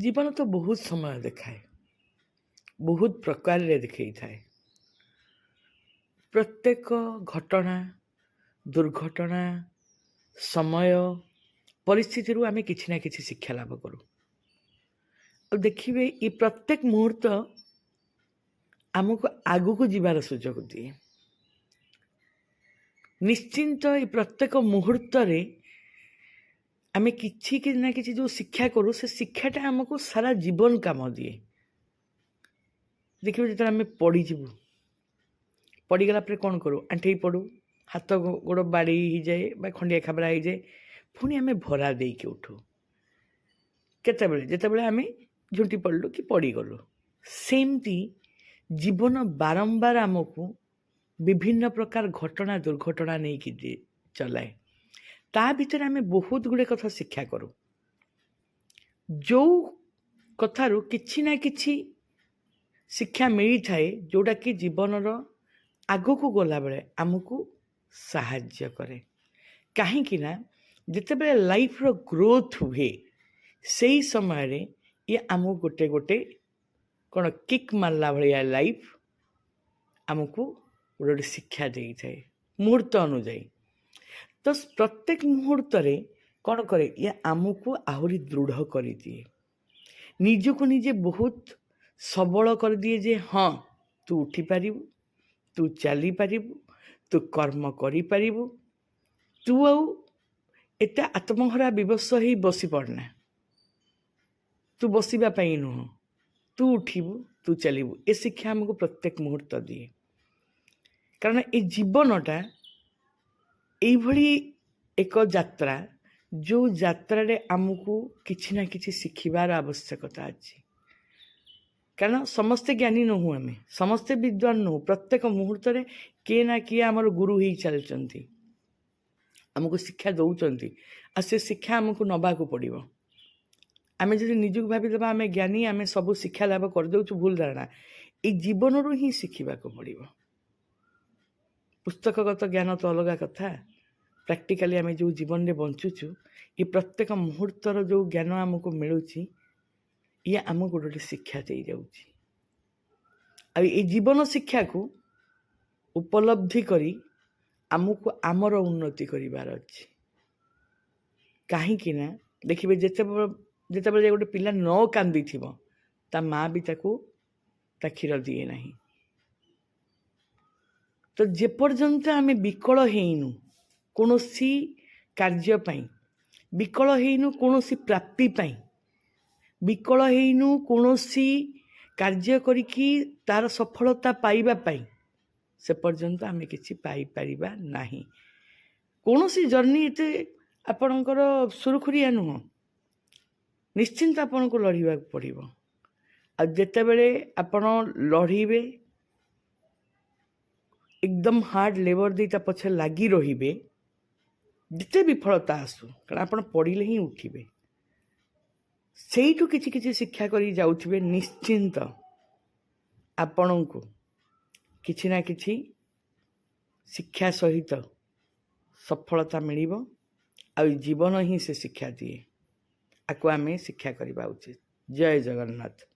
जीवन तो बहुत समय देखाए, बहुत प्रकार देखई थाए। प्रत्येक घटना, दुर्घटना, समय, परिस्थिति रू आमे किछि ना किछि शिक्षा लाभ करू। और देखिए ये प्रत्येक मुहूर्त आमको आगु को जीवार सुजोग दिए। निश्चिंत ये प्रत्येक मुहूर्त रे आमे किछि ना किछि जो शिक्षा करू से शिक्षाटा आमको सारा जीवन काम दिए। देखिए जो आम पड़ी जीवु, पड़ीगला कौन करूँ, आंठे पड़ू, हाथ गोड़ बाड़ी ही जाए, खंडिया खाबरा हो जाए, पुणी आम भरा देके उठू। केतबेले जेतेबेले आम झुंटी पड़लु कि पड़ीगलु, सेमती जीवन बारंबार आमको विभिन्न प्रकार घटना दुर्घटना नहीं कि चलाए। ता भीतर आम बहुत गुड़े कथा शिक्षा करूँ, जो कथारू किछि ना किछि शिक्षा मिली थाए, जोटा कि जीवन आगो को गला बेले आमको साहाय्य करे। कहीं ना जितेबेले लाइफ रो ग्रोथ हुए से समय रे ये आमको गोटे गोटे कौन किक मारला भाया लाइफ आमको गोटे शिक्षा दे थाए मुहूर्त अनुजाई। तो प्रत्येक मुहूर्त रे कौन करे, ये आमको आहरी दृढ़ कर दिए, निजको निजे बहुत सबल कर दिए जे हाँ तू उठी पारिबु, तू चली पारिबु, तू कर्म करि पारिबु, तू आउ एते आत्महरा विवश ही बसी पड़ना, तू बसिबा पई नुह, तू उठिबु, तू चलिबु। ए शिक्षा हमको प्रत्येक मुहूर्त दिए। कारण ए जीवनटा एई भली एक यात्रा, जो यात्रा रे हमको किछि ना किछि शिखिबार आवश्यकता अछि। कारण समस्ते ज्ञानी नहु, आम समस्ते विद्वान नहु। प्रत्येक मुहूर्त रे किए ना किए आमर गुरु ही चलचंती, आमको शिक्षा दौचंती। आ से शिक्षा आमको नबाकू पड़िबो। आमे जदि निजुक भाबीदेबा आमे ज्ञानी, आमे सब शिक्षा लाभ कर देउछु, भूल धारणा। ए जीवन रू ही शिखिबाकू पड़िबो। पुस्तकगत ज्ञान तो अलग कथा, प्रैक्टिकली आमे जो जीवन रे बंचुछु, ये प्रत्येक मुहूर्तर जो ज्ञान आमको मिलुची, ये आमको गोटे शिक्षा दे जाउची। आ ये जीवन शिक्षा को उपलब्धि करी आमको आमर उन्नति करिवार अछि। कहीं ना देखिए जितेबाला गोटे पिला न कांदी थिबो, ता माँ भी ताकू ता क्षीर दिए नहीं। तो जेपर्यंत आमे विकल हेइनु कोनोसी कार्य पाई, विकल हेइनु कोनोसी प्राप्ति पाई, विकल हेइनु कोनोसी कार्य करिकी तार सफलता पाइबा पाई, से पर्यंत आमे किछि पाई परिबा नाही। कोनोसी जर्नी एते आपणकर सुरखुरिया नुह, निश्चिंत आपनको लड़िबा पड़िबो। आ जेतेबेले आपण लड़िबे एकदम हार्ड लेबर दे पछे लगी रहिबे, जिते विफलता आसु, कारण आपण पड़िले ही उठिबे, सेइठु किछि किछि शिक्षा करी जाउथिबे। निश्चिंत आपणको किछि ना किछि शिक्षा सहित सफलता मिलिबो। आ जीवन ही से शिक्षा दिए, आको आमे शिक्षा करबा उचित। जय जगन्नाथ।